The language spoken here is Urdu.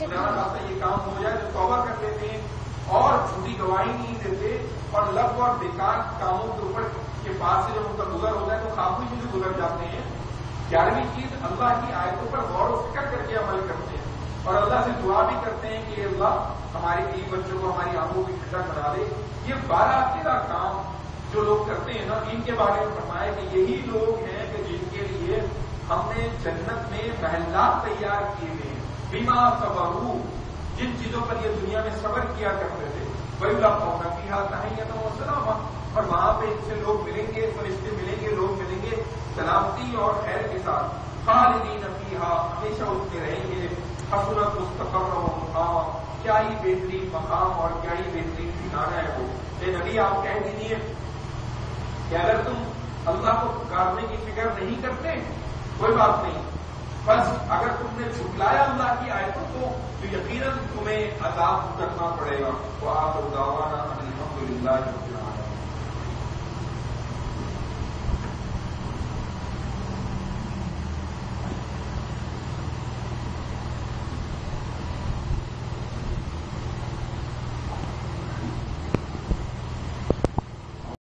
میرا خاصا یہ کام ہو جائے تو توبہ کر لیتے ہیں اور جھوٹی گواہی نہیں دیتے اور لغو اور بیکار کاموں کے اوپر کے پاس سے جب ان کا گزر ہوتا ہے تو خاموشی سے گزر جاتے ہیں. 11ویں چیز اللہ کی آیتوں پر غور و فکر کر کے عمل کرتے ہیں اور اللہ سے دعا بھی کرتے ہیں کہ اللہ ہمارے کئی بچوں کو ہماری آنکھوں کی ٹھنڈک بنا دے. یہ 12 تیرہ کام جو لوگ کرتے ہیں نا ان کے بارے میں فرمایا کہ یہی لوگ ہیں کہ جن کے لیے ہم نے جنت میں محلات تیار کیے ہوئے ہیں. بیما صبروا، جن چیزوں پر یہ دنیا میں صبر کیا کرتے تھے، وَيُلَقَّوْنَ فِيهَا تَحِيَّةً وَسَلَامًا، اور وہاں پہ ان سے لوگ ملیں گے، فرشتے ملیں گے، لوگ ملیں گے سلامتی اور خیر کے ساتھ. خالدین فیہا، ہمیشہ اس میں رہیں گے. حسنت مستقرا و مقاما، کیا ہی بہترین مقام اور کیا ہی بہترین ٹھکانہ ہے وہ. اے نبی آپ کہہ دیجیے کہ اگر تم اللہ کو پکارنے کی فکر نہیں کرتے کوئی بات نہیں، بس اگر تم نے جھٹلایا اللہ کی آیتوں کو تو یقیناً تمہیں عذاب کرنا پڑے گا. تو آپ دعوانا الحمدللہ رب العالمین.